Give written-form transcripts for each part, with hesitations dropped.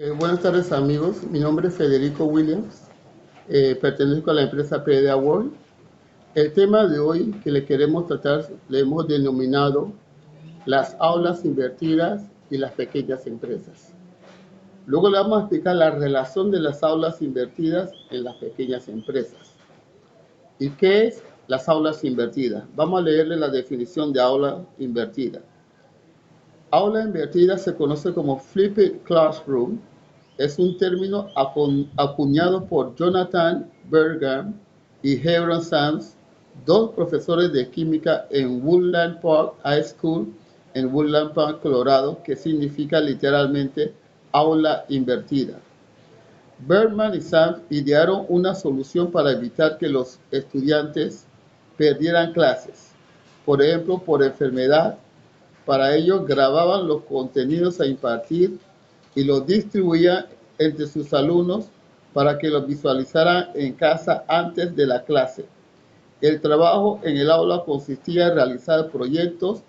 Buenas tardes amigos, mi nombre es Federico Williams, pertenezco a la empresa PDA World. El tema de hoy que le queremos tratar le hemos denominado las aulas invertidas y las pequeñas empresas. Luego le vamos a explicar la relación de las aulas invertidas en las pequeñas empresas. ¿Y qué es las aulas invertidas? Vamos a leerle la definición de aula invertida. Aula invertida se conoce como Flipped Classroom. Es un término acuñado por Jonathan Bergham y Hebron Sams, dos profesores de química en Woodland Park High School en Woodland Park, Colorado, que significa literalmente aula invertida. Bergman y Sams idearon una solución para evitar que los estudiantes perdieran clases, por ejemplo, por enfermedad. Para ello, grababan los contenidos a impartir y los distribuían entre sus alumnos para que los visualizaran en casa antes de la clase. El trabajo en el aula consistía en realizar proyectos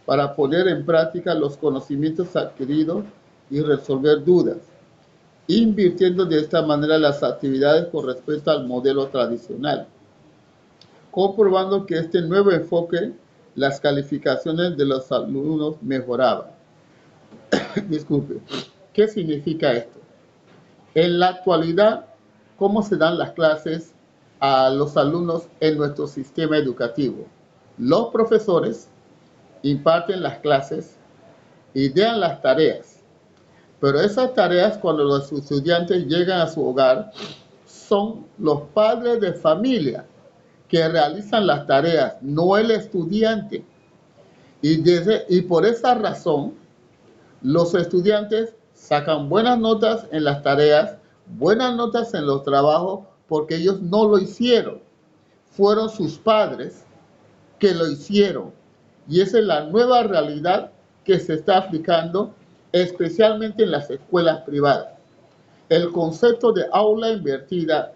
para poner en práctica los conocimientos adquiridos y resolver dudas, invirtiendo de esta manera las actividades con respecto al modelo tradicional, comprobando que este nuevo enfoque las calificaciones de los alumnos mejoraban. Disculpe, ¿qué significa esto? En la actualidad, ¿cómo se dan las clases a los alumnos en nuestro sistema educativo? Los profesores imparten las clases, idean las tareas, pero esas tareas cuando los estudiantes llegan a su hogar, son los padres de familia que realizan las tareas, no el estudiante. Y por esa razón, los estudiantes sacan buenas notas en las tareas, buenas notas en los trabajos, porque ellos no lo hicieron. Fueron sus padres que lo hicieron. Y esa es la nueva realidad que se está aplicando, especialmente en las escuelas privadas. El concepto de aula invertida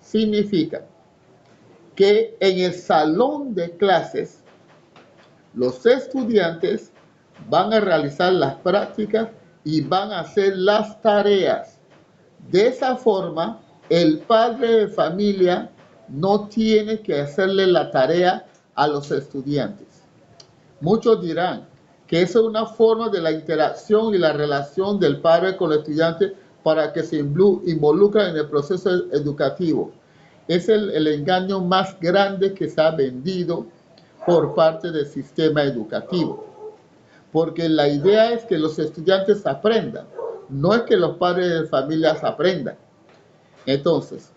significa que en el salón de clases los estudiantes van a realizar las prácticas y van a hacer las tareas. De esa forma, el padre de familia no tiene que hacerle la tarea a los estudiantes. Muchos dirán que esa es una forma de la interacción y la relación del padre con el estudiante para que se involucren en el proceso educativo. Es el engaño más grande que se ha vendido por parte del sistema educativo. Porque la idea es que los estudiantes aprendan, no es que los padres de familias aprendan. Entonces,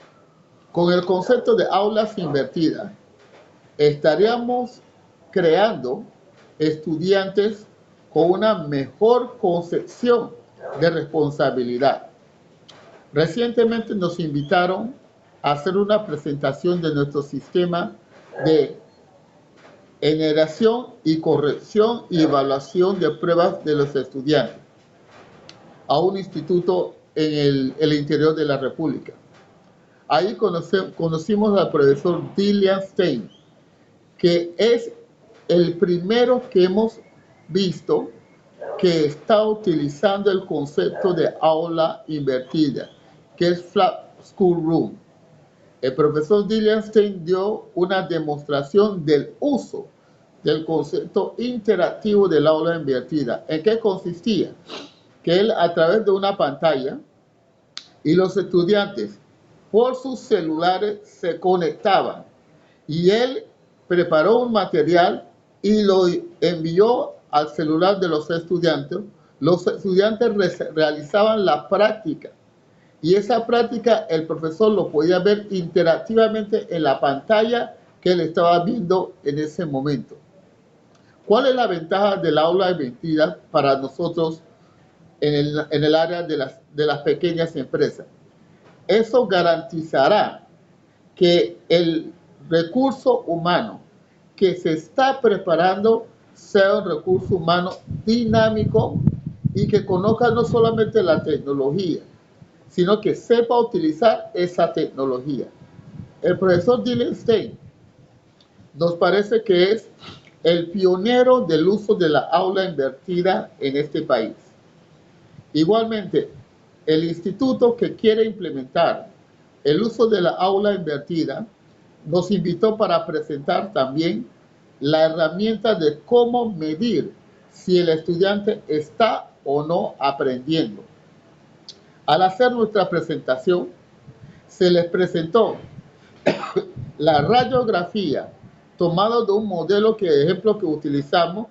con el concepto de aulas invertidas, estaríamos creando estudiantes con una mejor concepción de responsabilidad. Recientemente nos invitaron a hacer una presentación de nuestro sistema de generación y corrección y evaluación de pruebas de los estudiantes a un instituto en el interior de la República. Ahí conocimos al profesor Dillian Stein, que es el primero que hemos visto que está utilizando el concepto de aula invertida, que es Flat School Room. El profesor Dillian Stein dio una demostración del uso del concepto interactivo del aula invertida. ¿En qué consistía? Que él, a través de una pantalla, y los estudiantes por sus celulares se conectaban y él preparó un material y lo envió al celular de los estudiantes. Los estudiantes realizaban la práctica y esa práctica el profesor lo podía ver interactivamente en la pantalla que él estaba viendo en ese momento. ¿Cuál es la ventaja del aula invertida para nosotros en el área de las pequeñas empresas? Eso garantizará que el recurso humano que se está preparando sea un recurso humano dinámico y que conozca no solamente la tecnología, sino que sepa utilizar esa tecnología. El profesor Dillian Stein nos parece que es el pionero del uso de la aula invertida en este país. Igualmente, el instituto que quiere implementar el uso de la aula invertida nos invitó para presentar también la herramienta de cómo medir si el estudiante está o no aprendiendo. Al hacer nuestra presentación, se les presentó la radiografía tomada de un modelo ejemplo que utilizamos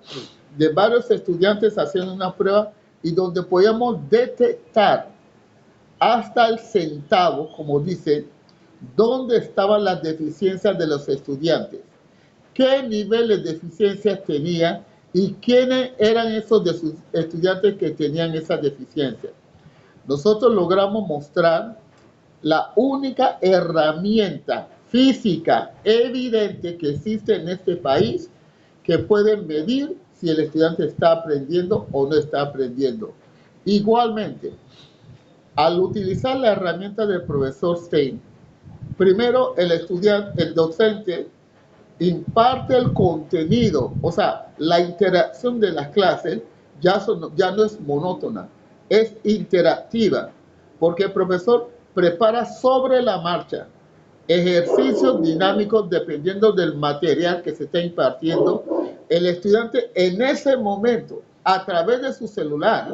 de varios estudiantes haciendo una prueba y donde podíamos detectar hasta el centavo, como dicen, dónde estaban las deficiencias de los estudiantes, qué niveles de deficiencias tenían y quiénes eran esos de sus estudiantes que tenían esas deficiencias. Nosotros logramos mostrar la única herramienta física evidente que existe en este país que puede medir si el estudiante está aprendiendo o no está aprendiendo. Igualmente, al utilizar la herramienta del profesor Stein, primero el docente imparte el contenido, o sea, la interacción de las clases ya no es monótona, es interactiva, porque el profesor prepara sobre la marcha ejercicios dinámicos dependiendo del material que se está impartiendo. El estudiante en ese momento, a través de su celular,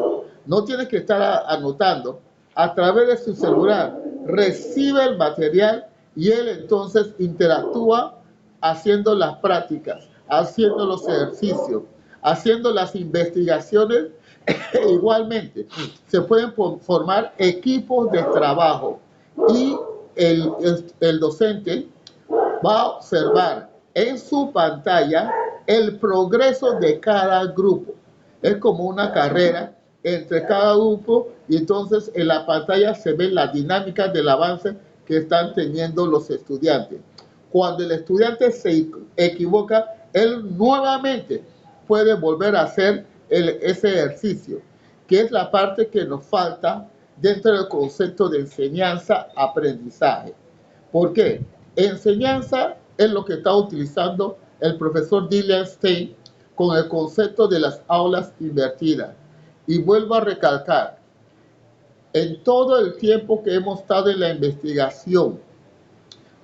no tiene que estar anotando, a través de su celular recibe el material y él entonces interactúa haciendo las prácticas, haciendo los ejercicios, haciendo las investigaciones. Igualmente, se pueden formar equipos de trabajo y el docente va a observar en su pantalla el progreso de cada grupo. Es como una carrera entre cada grupo y entonces en la pantalla se ven las dinámicas del avance que están teniendo los estudiantes. Cuando el estudiante se equivoca, él nuevamente puede volver a hacer ese ejercicio, que es la parte que nos falta dentro del concepto de enseñanza-aprendizaje. ¿Por qué? Enseñanza es lo que está utilizando el profesor Dylan Stein con el concepto de las aulas invertidas. Y vuelvo a recalcar, en todo el tiempo que hemos estado en la investigación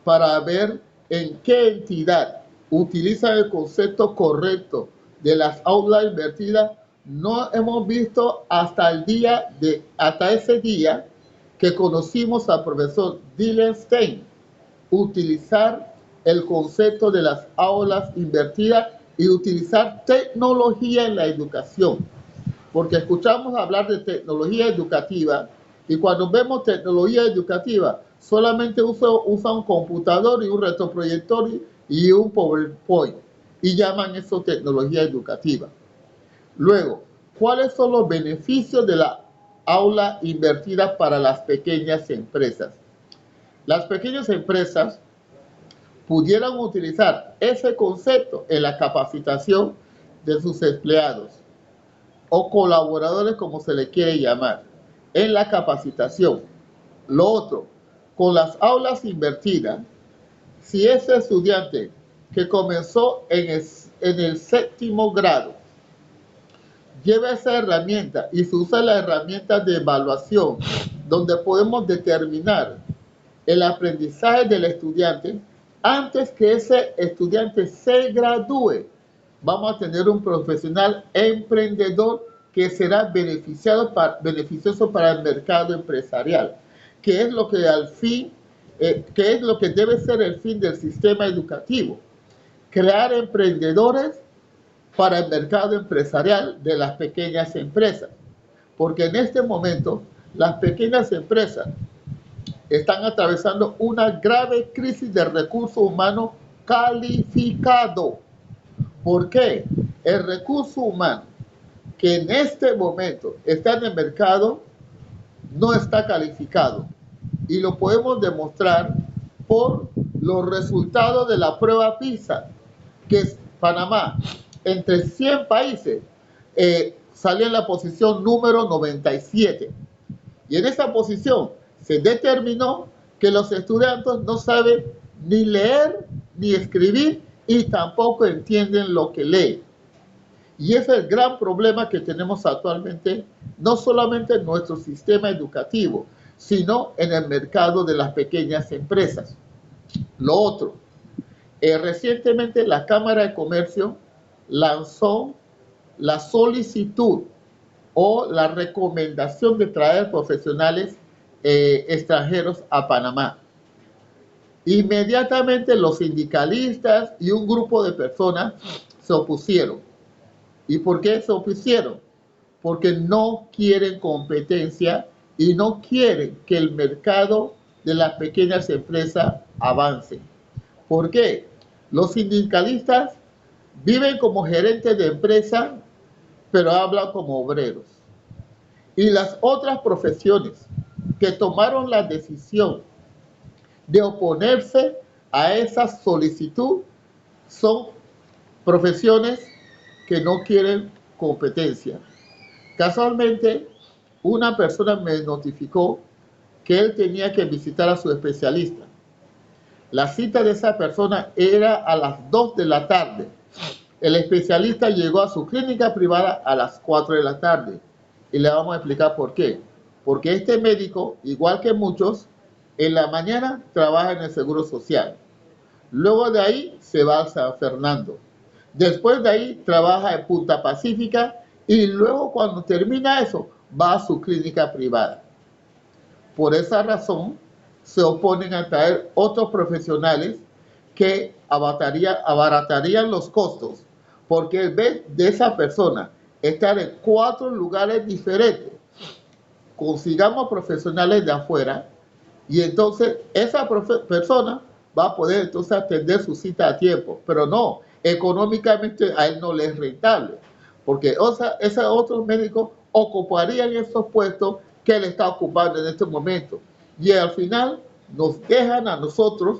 para ver en qué entidad utiliza el concepto correcto de las aulas invertidas, no hemos visto hasta ese día que conocimos al profesor Dylan Stein utilizar el concepto de las aulas invertidas y utilizar tecnología en la educación. Porque escuchamos hablar de tecnología educativa y cuando vemos tecnología educativa solamente usa un computador y un retroproyector y un PowerPoint y llaman eso tecnología educativa. Luego, ¿cuáles son los beneficios de la aula invertida para las pequeñas empresas? Las pequeñas empresas pudieran utilizar ese concepto en la capacitación de sus empleados o colaboradores, como se le quiere llamar, en la capacitación. Lo otro, con las aulas invertidas, si ese estudiante que comenzó en el 7º grado lleva esa herramienta y se usa la herramienta de evaluación, donde podemos determinar el aprendizaje del estudiante, antes que ese estudiante se gradúe, vamos a tener un profesional emprendedor que será beneficioso para el mercado empresarial, que es lo que que es lo que debe ser el fin del sistema educativo, crear emprendedores para el mercado empresarial de las pequeñas empresas, porque en este momento las pequeñas empresas están atravesando una grave crisis de recursos humanos calificado. ¿Por qué? El recurso humano que en este momento está en el mercado no está calificado y lo podemos demostrar por los resultados de la prueba PISA, que es Panamá, entre 100 países, salió en la posición número 97. Y en esa posición se determinó que los estudiantes no saben ni leer ni escribir y tampoco entienden lo que leen. Y ese es el gran problema que tenemos actualmente, no solamente en nuestro sistema educativo, sino en el mercado de las pequeñas empresas. Lo otro, recientemente la Cámara de Comercio lanzó la solicitud o la recomendación de traer profesionales extranjeros a Panamá. Inmediatamente los sindicalistas y un grupo de personas se opusieron. ¿Y por qué se opusieron? Porque no quieren competencia y no quieren que el mercado de las pequeñas empresas avance. ¿Por qué? Los sindicalistas viven como gerentes de empresa, pero hablan como obreros. Y las otras profesiones que tomaron la decisión de oponerse a esa solicitud son profesiones que no quieren competencia. Casualmente, una persona me notificó que él tenía que visitar a su especialista. La cita de esa persona era a las 2 de la tarde. El especialista llegó a su clínica privada a las 4 de la tarde. Y le vamos a explicar por qué. Porque este médico, igual que muchos, en la mañana trabaja en el Seguro Social. Luego de ahí se va a San Fernando. Después de ahí trabaja en Punta Pacífica y luego cuando termina eso va a su clínica privada. Por esa razón se oponen a traer otros profesionales que abaratarían los costos, porque en vez de esa persona estar en 4 lugares diferentes, consigamos profesionales de afuera y entonces esa persona va a poder entonces atender su cita a tiempo, pero no, económicamente a él no le es rentable, porque esos otros médicos ocuparían esos puestos que él está ocupando en este momento. Y al final nos dejan a nosotros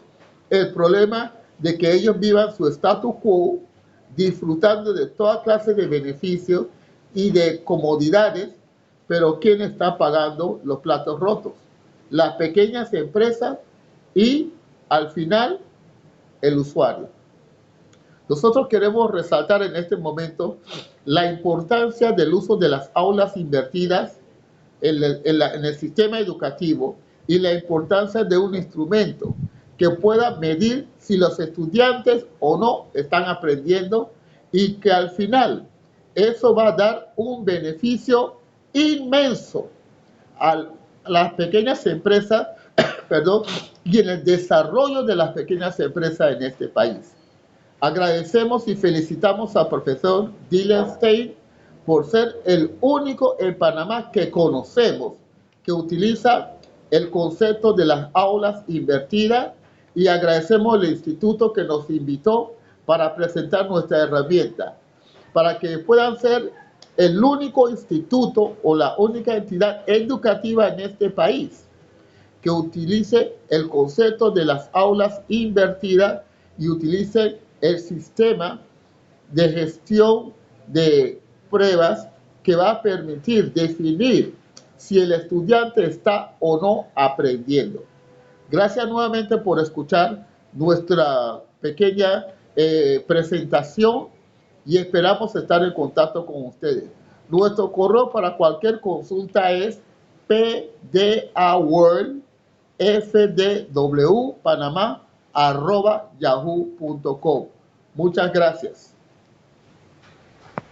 el problema de que ellos vivan su status quo, disfrutando de toda clase de beneficios y de comodidades, pero ¿quién está pagando los platos rotos? Las pequeñas empresas y al final el usuario. Nosotros queremos resaltar en este momento la importancia del uso de las aulas invertidas en el sistema educativo y la importancia de un instrumento que pueda medir si los estudiantes o no están aprendiendo y que al final eso va a dar un beneficio inmenso a las pequeñas empresas, perdón, y en el desarrollo de las pequeñas empresas en este país. Agradecemos y felicitamos al profesor Dylan Stein por ser el único en Panamá que conocemos que utiliza el concepto de las aulas invertidas y agradecemos al instituto que nos invitó para presentar nuestra herramienta, para que puedan ser el único instituto o la única entidad educativa en este país que utilice el concepto de las aulas invertidas y utilice el sistema de gestión de pruebas que va a permitir definir si el estudiante está o no aprendiendo. Gracias nuevamente por escuchar nuestra pequeña presentación y esperamos estar en contacto con ustedes. Nuestro correo para cualquier consulta es pdaworldfdwpanama@yahoo.com. Muchas gracias.